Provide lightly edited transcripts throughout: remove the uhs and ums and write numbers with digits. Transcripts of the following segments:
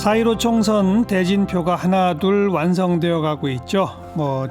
4.15 총선 대진표가 하나둘 완성되어 가고 있죠.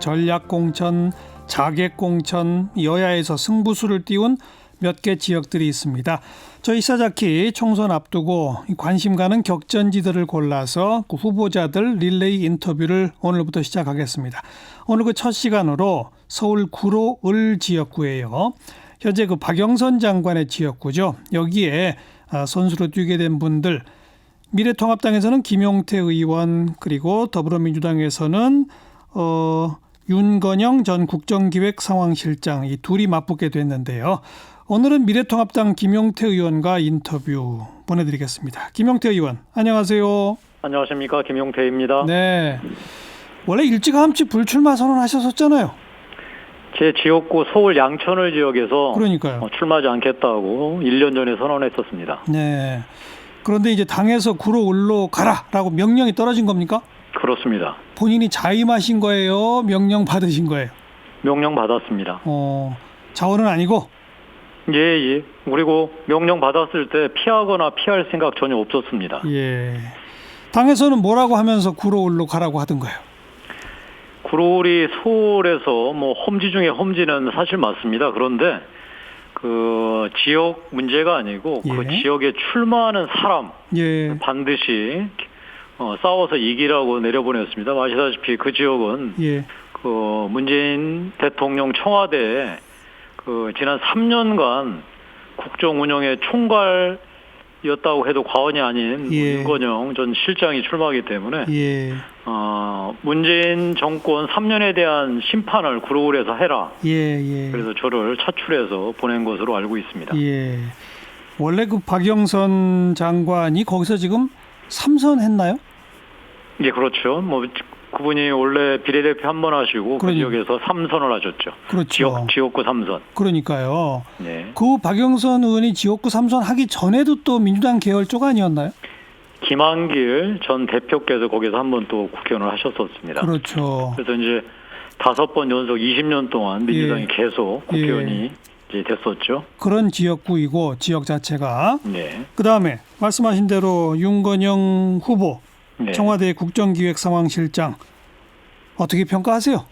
전략공천, 자객공천, 여야에서 승부수를 띄운 몇 개 지역들이 있습니다. 저희 시사자키 총선 앞두고 관심 가는 격전지들을 골라서 그 후보자들 릴레이 인터뷰를 오늘부터 시작하겠습니다. 오늘 그 첫 시간으로 서울 구로 을 지역구예요. 현재 그 박영선 장관의 지역구죠. 여기에 선수로 뛰게 된 분들, 미래통합당에서는 김용태 의원, 그리고 더불어민주당에서는 윤건영 전 국정기획상황실장, 이 둘이 맞붙게 됐는데요. 오늘은 미래통합당 김용태 의원과 인터뷰 보내드리겠습니다. 김용태 의원, 안녕하세요. 안녕하십니까, 김용태입니다. 네, 원래 일찌감치 불출마 선언하셨었잖아요. 제 지역구 서울 양천을 지역에서 그러니까요. 출마하지 않겠다고 1년 전에 선언했었습니다. 네. 그런데 이제 당에서 구로 을로 가라라고 명령이 떨어진 겁니까? 그렇습니다. 본인이 자임하신 거예요? 명령 받으신 거예요? 명령 받았습니다. 자원은 아니고? 예. 그리고 명령 받았을 때 피하거나 피할 생각 전혀 없었습니다. 예. 당에서는 뭐라고 하면서 구로 을로 가라고 하던가요? 구로을이 서울에서 험지 중에 험지는 사실 맞습니다. 그런데 그 지역 문제가 아니고 그 지역에 출마하는 사람 반드시 싸워서 이기라고 내려보냈습니다. 아시다시피 그 지역은 그 문재인 대통령 청와대에 그 지난 3년간 국정 운영의 총괄이었다고 해도 과언이 아닌 윤건영 전 실장이 출마하기 때문에 문재인 정권 3년에 대한 심판을 구로울에서 해라. 그래서 저를 차출해서 보낸 것으로 알고 있습니다. 원래 그 박영선 장관이 거기서 지금 3선 했나요? 예, 그렇죠. 그분이 원래 비례대표 한 번 하시고 그 지역에서 3선을 하셨죠. 그렇죠. 지역구 3선. 그러니까요. 그 박영선 의원이 지역구 3선 하기 전에도 또 민주당 계열 쪽 아니었나요? 김한길 전 대표께서 거기서 한 번 또 국회의원을 하셨었습니다. 그렇죠. 그래서 이제 5번 연속 20년 동안 민주당이 계속 국회의원이 이제 됐었죠. 그런 지역구이고 지역 자체가. 그다음에 말씀하신 대로 윤건영 후보 청와대 국정기획상황실장 어떻게 평가하세요?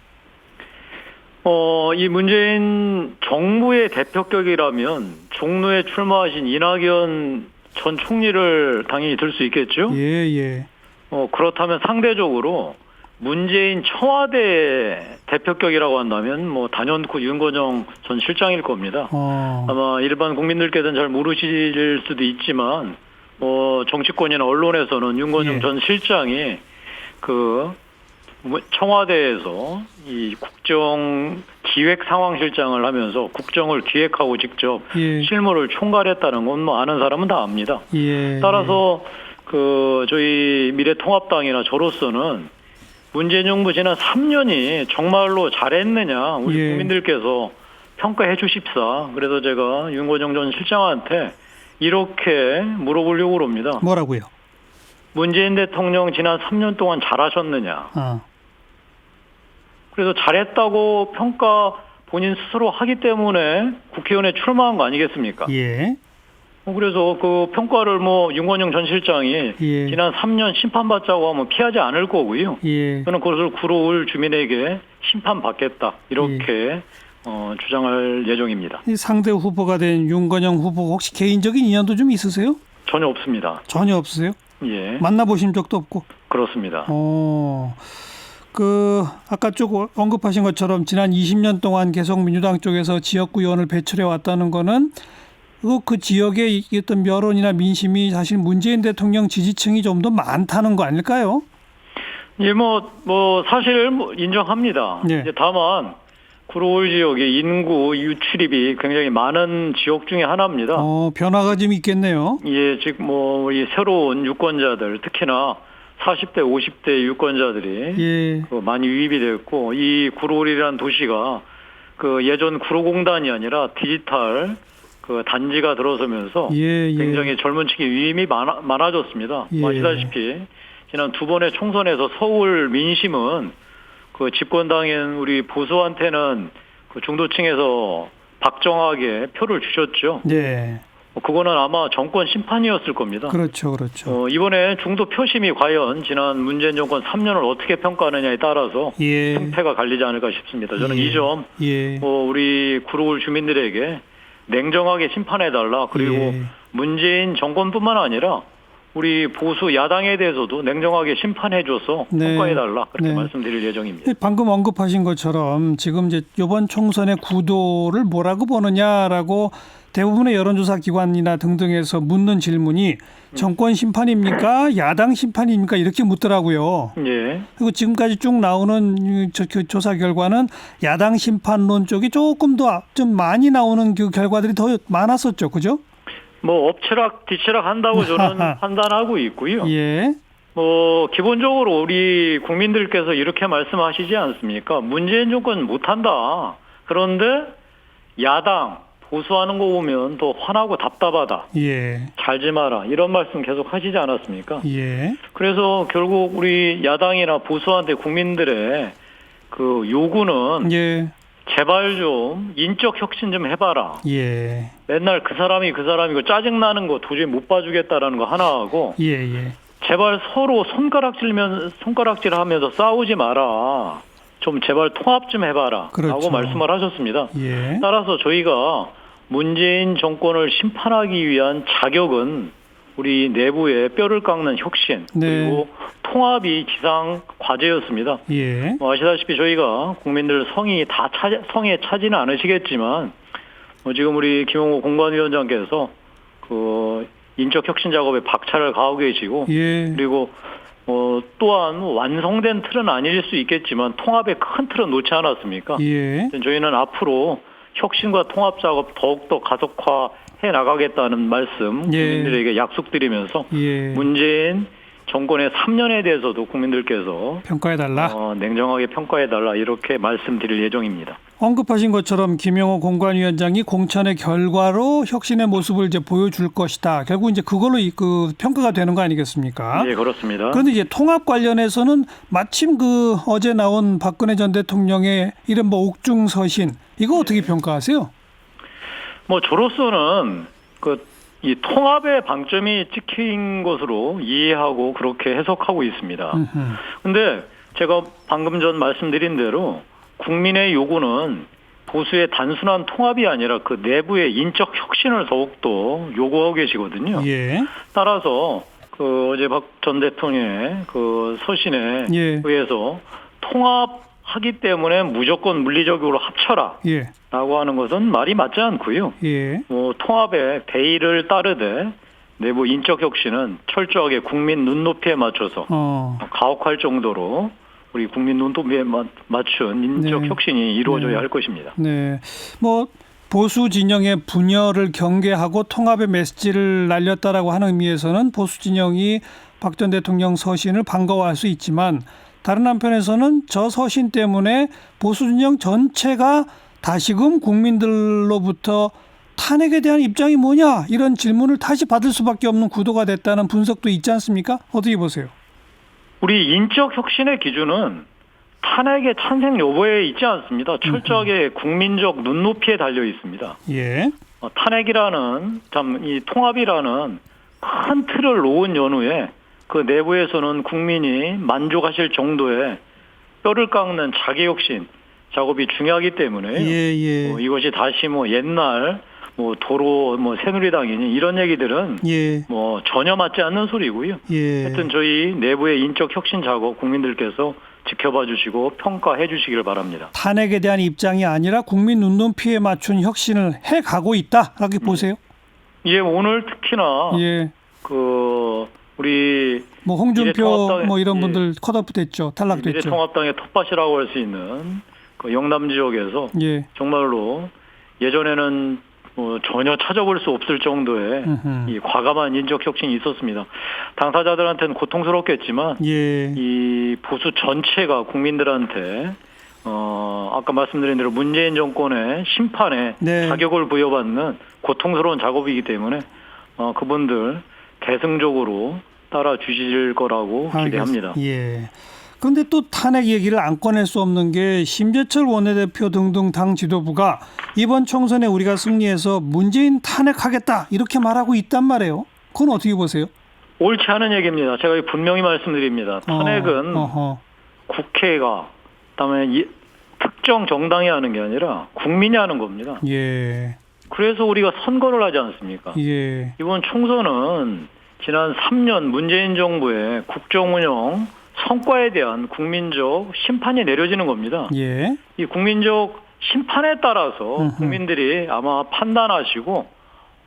이 문재인 정부의 대표격이라면 종로에 출마하신 이낙연 전 총리를 당연히 들 수 있겠죠? 그렇다면 상대적으로 문재인 청와대 대표격이라고 한다면 단연코 윤건영 전 실장일 겁니다. 아마 일반 국민들께서는 잘 모르실 수도 있지만 정치권이나 언론에서는 윤건영 전 실장이 그 청와대에서 이 국정기획상황실장을 하면서 국정을 기획하고 직접 실무를 총괄했다는 건 아는 사람은 다 압니다. 따라서 그 저희 미래통합당이나 저로서는 문재인 정부 지난 3년이 정말로 잘했느냐 우리 국민들께서 평가해 주십사. 그래서 제가 윤건영 전 실장한테 이렇게 물어보려고 합니다. 뭐라고요? 문재인 대통령 지난 3년 동안 잘하셨느냐. 그래서 잘했다고 평가 본인 스스로 하기 때문에 국회의원에 출마한 거 아니겠습니까? 그래서 그 평가를 윤건영 전 실장이 지난 3년 심판받자고 하면 피하지 않을 거고요. 저는 그것을 구로을 주민에게 심판받겠다. 이렇게 주장할 예정입니다. 이 상대 후보가 된 윤건영 후보 혹시 개인적인 인연도 좀 있으세요? 전혀 없습니다. 전혀 없으세요? 만나보신 적도 없고? 그렇습니다. 아까 쭉 언급하신 것처럼 지난 20년 동안 계속 민주당 쪽에서 지역구 의원을 배출해 왔다는 거는 그 지역에 있던 여론이나 민심이 사실 문재인 대통령 지지층이 좀 더 많다는 거 아닐까요? 사실 인정합니다. 다만 구로을 지역의 인구 유출입이 굉장히 많은 지역 중에 하나입니다. 변화가 좀 있겠네요. 지금 이 새로운 유권자들, 특히나 40대, 50대 유권자들이 많이 유입이 됐고, 이 구로을이라는 도시가 그 예전 구로공단이 아니라 디지털 그 단지가 들어서면서 굉장히 젊은 층의 유입이 많아졌습니다. 아시다시피 지난 2번의 총선에서 서울 민심은 그 집권당인 우리 보수한테는 그 중도층에서 박정하게 표를 주셨죠. 그거는 아마 정권 심판이었을 겁니다. 그렇죠, 그렇죠. 이번에 중도 표심이 과연 지난 문재인 정권 3년을 어떻게 평가하느냐에 따라서 승패가 갈리지 않을까 싶습니다. 저는 이 점 우리 구로울 주민들에게 냉정하게 심판해달라. 그리고 문재인 정권뿐만 아니라 우리 보수 야당에 대해서도 냉정하게 심판해줘서 평가해달라. 그렇게 말씀드릴 예정입니다. 방금 언급하신 것처럼 지금 이제 이번 총선의 구도를 뭐라고 보느냐라고 대부분의 여론조사 기관이나 등등에서 묻는 질문이 정권 심판입니까? 야당 심판입니까? 이렇게 묻더라고요. 그리고 지금까지 쭉 나오는 조사 결과는 야당 심판론 쪽이 조금 더 좀 많이 나오는 그 결과들이 더 많았었죠. 그죠? 뭐 엎치락 뒤치락 한다고 저는 판단하고 있고요. 기본적으로 우리 국민들께서 이렇게 말씀하시지 않습니까? 문재인 정권 못한다. 그런데 야당 보수하는 거 보면 더 화나고 답답하다. 잘 좀 하라. 이런 말씀 계속 하시지 않았습니까? 그래서 결국 우리 야당이나 보수한테 국민들의 그 요구는 제발 좀 인적 혁신 좀 해봐라. 맨날 그 사람이고 짜증나는 거 도저히 못 봐주겠다라는 거 하나 하고 제발 서로 손가락질하면서 싸우지 마라. 좀 제발 통합 좀 해봐라. 라고 말씀을 하셨습니다. 따라서 저희가 문재인 정권을 심판하기 위한 자격은 우리 내부의 뼈를 깎는 혁신 그리고 통합이 지상 과제였습니다. 아시다시피 저희가 국민들 성에 차지는 않으시겠지만 지금 우리 김용호 공관위원장께서 그 인적 혁신 작업에 박차를 가하고 계시고 그리고 또한 완성된 틀은 아닐 수 있겠지만 통합의 큰 틀은 놓지 않았습니까? 저희는 앞으로 혁신과 통합 작업 더욱더 가속화해 나가겠다는 말씀 국민들에게 약속드리면서 문재인 정권의 3년에 대해서도 국민들께서 평가해달라. 냉정하게 평가해달라 이렇게 말씀드릴 예정입니다. 언급하신 것처럼 김용호 공관위원장이 공천의 결과로 혁신의 모습을 이제 보여줄 것이다. 결국 이제 그걸로 그 평가가 되는 거 아니겠습니까? 네, 그렇습니다. 그런데 이제 통합 관련해서는 마침 그 어제 나온 박근혜 전 대통령의 이른바 옥중서신 이거 어떻게 평가하세요? 저로서는 이 통합의 방점이 찍힌 것으로 이해하고 그렇게 해석하고 있습니다. 근데 제가 방금 전 말씀드린 대로 국민의 요구는 보수의 단순한 통합이 아니라 그 내부의 인적 혁신을 더욱더 요구하고 계시거든요. 따라서 어제 박 전 대통령의 그 서신에 의해서 통합하기 때문에 무조건 물리적으로 합쳐라. 라고 하는 것은 말이 맞지 않고요. 통합의 대의를 따르되 내부 인적 혁신은 철저하게 국민 눈높이에 맞춰서 가혹할 정도로 우리 국민 눈높이에 맞춘 인적 혁신이 이루어져야 할 것입니다. 보수 진영의 분열을 경계하고 통합의 메시지를 날렸다라고 하는 의미에서는 보수 진영이 박 전 대통령 서신을 반가워할 수 있지만 다른 한편에서는 저 서신 때문에 보수 진영 전체가 다시금 국민들로부터 탄핵에 대한 입장이 뭐냐 이런 질문을 다시 받을 수밖에 없는 구도가 됐다는 분석도 있지 않습니까? 어떻게 보세요? 우리 인적 혁신의 기준은 탄핵의 찬생 여부에 있지 않습니다. 철저하게 국민적 눈높이에 달려 있습니다. 탄핵이라는 이 통합이라는 큰 틀을 놓은 연후에 그 내부에서는 국민이 만족하실 정도의 뼈를 깎는 자기 혁신 작업이 중요하기 때문에 이것이 다시 옛날 도로 새누리당이니 이런 얘기들은 전혀 맞지 않는 소리고요. 하여튼 저희 내부의 인적 혁신 작업 국민들께서 지켜봐 주시고 평가해 주시기를 바랍니다. 탄핵에 대한 입장이 아니라 국민 눈높이에 맞춘 혁신을 해가고 있다. 이렇게 보세요? 오늘 특히나 우리 홍준표 이런 분들 컷오프 됐죠. 탈락됐죠. 미래통합당의 텃밭이라고 할 수 있는 영남 지역에서 정말로 예전에는 전혀 찾아볼 수 없을 정도의 이 과감한 인적 혁신이 있었습니다. 당사자들한테는 고통스럽겠지만 이 보수 전체가 국민들한테 아까 말씀드린 대로 문재인 정권의 심판에 자격을 부여받는 고통스러운 작업이기 때문에 그분들 대승적으로 따라 주실 거라고 기대합니다. 그런데 또 탄핵 얘기를 안 꺼낼 수 없는 게 심재철 원내대표 등등 당 지도부가 이번 총선에 우리가 승리해서 문재인 탄핵하겠다 이렇게 말하고 있단 말이에요. 그건 어떻게 보세요? 옳지 않은 얘기입니다. 제가 분명히 말씀드립니다. 탄핵은 국회가 그다음에 특정 정당이 하는 게 아니라 국민이 하는 겁니다. 예. 그래서 우리가 선거를 하지 않습니까? 예. 이번 총선은 지난 3년 문재인 정부의 국정운영 성과에 대한 국민적 심판이 내려지는 겁니다. 예. 이 국민적 심판에 따라서 국민들이 아마 판단하시고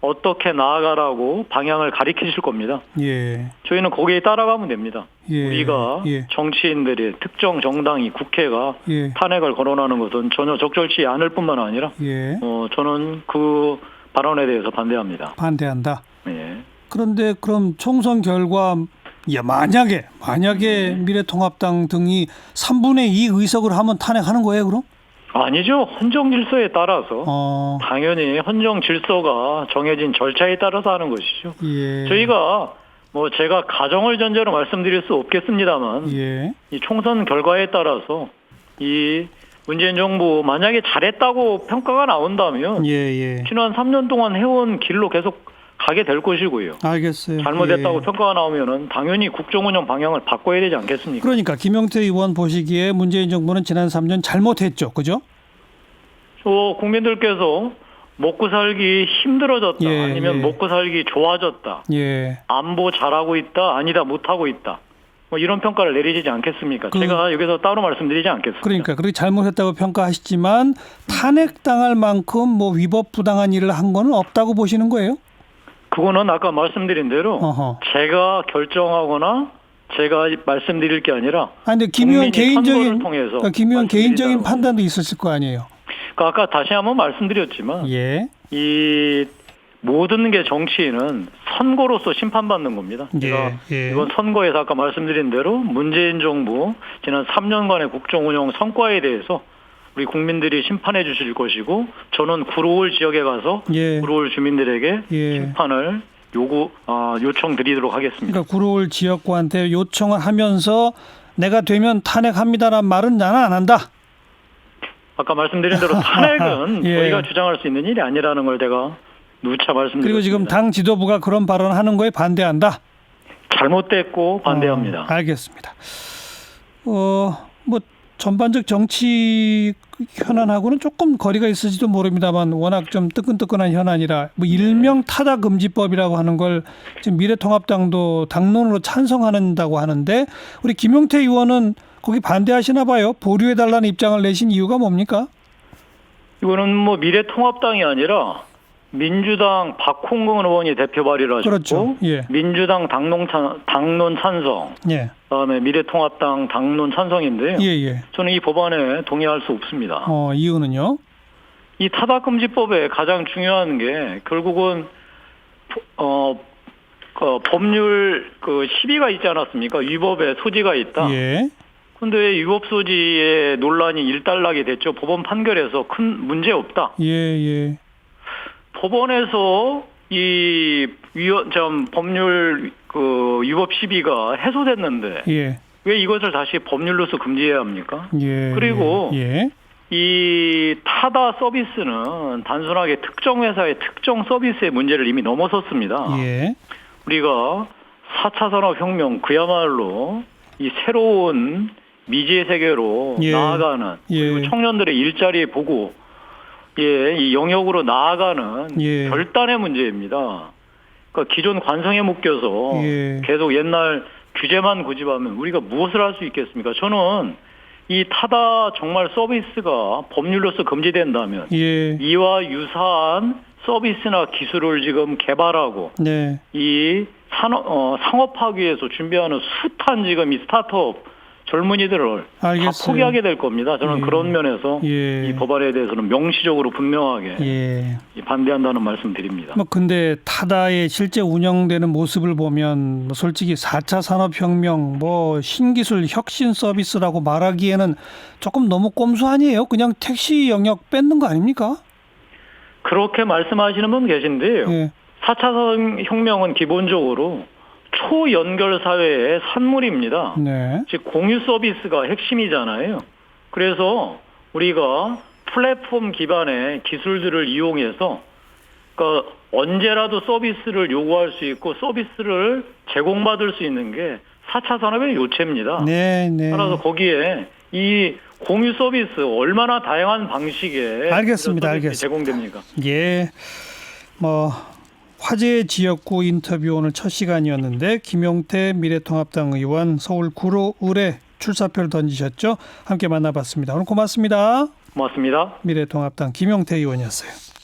어떻게 나아가라고 방향을 가리키실 겁니다. 예. 저희는 거기에 따라가면 됩니다. 예. 우리가 예. 정치인들이 특정 정당이 국회가 예. 탄핵을 거론하는 것은 전혀 적절치 않을 뿐만 아니라 예. 저는 그 발언에 대해서 반대합니다. 반대한다. 예. 그런데 그럼 총선 결과 만약에 미래통합당 등이 3분의 2 의석을 하면 탄핵하는 거예요, 그럼? 아니죠. 헌정 질서에 따라서 당연히 헌정 질서가 정해진 절차에 따라서 하는 것이죠. 예. 저희가 제가 가정을 전제로 말씀드릴 수 없겠습니다만 예. 이 총선 결과에 따라서 이 문재인 정부 만약에 잘했다고 평가가 나온다면 지난 3년 동안 해온 길로 계속 가게 될 것이고요. 알겠어요. 잘못했다고 평가가 나오면은 당연히 국정운영 방향을 바꿔야 되지 않겠습니까? 그러니까 김용태 의원 보시기에 문재인 정부는 지난 3년 잘못했죠, 그죠? 국민들께서 먹고 살기 힘들어졌다, 아니면 먹고 살기 좋아졌다, 안보 잘하고 있다, 아니다 못하고 있다, 이런 평가를 내리지 않겠습니까? 제가 여기서 따로 말씀드리지 않겠습니다. 그러니까 그렇게 잘못했다고 평가하시지만 탄핵당할 만큼 위법 부당한 일을 한 거는 없다고 보시는 거예요? 그거는 아까 말씀드린 대로 제가 결정하거나 제가 말씀드릴 게 아니라 근데 김 의원 개인적인 김 의원 개인적인 판단도 있었을 거 아니에요. 그러니까 아까 다시 한번 말씀드렸지만 이 모든 게 정치인은 선거로서 심판받는 겁니다. 제가 이번 선거에서 아까 말씀드린 대로 문재인 정부 지난 3년간의 국정운영 성과에 대해서 우리 국민들이 심판해 주실 것이고 저는 구로울 지역에 가서 구로울 주민들에게 심판을 요청드리도록 하겠습니다. 그러니까 구로울 지역구한테 요청을 하면서 내가 되면 탄핵합니다라는 말은 나는 안 한다. 아까 말씀드린 대로 탄핵은 저희가 주장할 수 있는 일이 아니라는 걸 제가 누차 말씀드렸습니다. 그리고 지금 당 지도부가 그런 발언하는 거에 반대한다. 잘못됐고 반대합니다. 알겠습니다. 전반적 정치 현안하고는 조금 거리가 있을지도 모릅니다만 워낙 좀 뜨끈뜨끈한 현안이라 일명 타다 금지법이라고 하는 걸 지금 미래통합당도 당론으로 찬성한다고 하는데 우리 김용태 의원은 거기 반대하시나 봐요. 보류해달라는 입장을 내신 이유가 뭡니까? 이거는 미래통합당이 아니라 민주당 박홍근 의원이 대표 발의를 하셨고 그렇죠. 민주당 당론 찬성, 그다음에 미래통합당 당론 찬성인데요. 저는 이 법안에 동의할 수 없습니다. 이유는요? 이 타다금지법의 가장 중요한 게 결국은 법률 시비가 있지 않았습니까? 위법의 소지가 있다. 그런데 위법 소지의 논란이 일단락이 됐죠. 법원 판결에서 큰 문제 없다. 법원에서 이 법률 위법 시비가 해소됐는데 왜 이것을 다시 법률로서 금지해야 합니까? 그리고 이 타다 서비스는 단순하게 특정 회사의 특정 서비스의 문제를 이미 넘어섰습니다. 우리가 4차 산업혁명 그야말로 이 새로운 미지의 세계로 나아가는 그리고 청년들의 일자리 보고 이 영역으로 나아가는 결단의 문제입니다. 그러니까 기존 관성에 묶여서 계속 옛날 규제만 고집하면 우리가 무엇을 할 수 있겠습니까? 저는 이 타다 정말 서비스가 법률로서 금지된다면 이와 유사한 서비스나 기술을 지금 개발하고 이 상업화하기 위해서 준비하는 숱한 지금 이 스타트업 젊은이들을 다 포기하게 될 겁니다. 저는 그런 면에서 이 법안에 대해서는 명시적으로 분명하게 반대한다는 말씀 드립니다. 근데 타다의 실제 운영되는 모습을 보면 솔직히 4차 산업혁명 신기술 혁신 서비스라고 말하기에는 조금 너무 꼼수 아니에요? 그냥 택시 영역 뺏는 거 아닙니까? 그렇게 말씀하시는 분 계신데요. 4차 산업혁명은 기본적으로 초연결 사회의 산물입니다. 네. 즉 공유 서비스가 핵심이잖아요. 그래서 우리가 플랫폼 기반의 기술들을 이용해서 그러니까 언제라도 서비스를 요구할 수 있고 서비스를 제공받을 수 있는 게 4차 산업의 요체입니다. 네, 네. 따라서 거기에 이 공유 서비스 얼마나 다양한 방식의 알겠습니다. 제공됩니까? 예. 화제의 지역구 인터뷰 오늘 첫 시간이었는데 김용태 미래통합당 의원 서울 구로을에 출사표를 던지셨죠? 함께 만나봤습니다. 오늘 고맙습니다. 고맙습니다. 미래통합당 김용태 의원이었어요.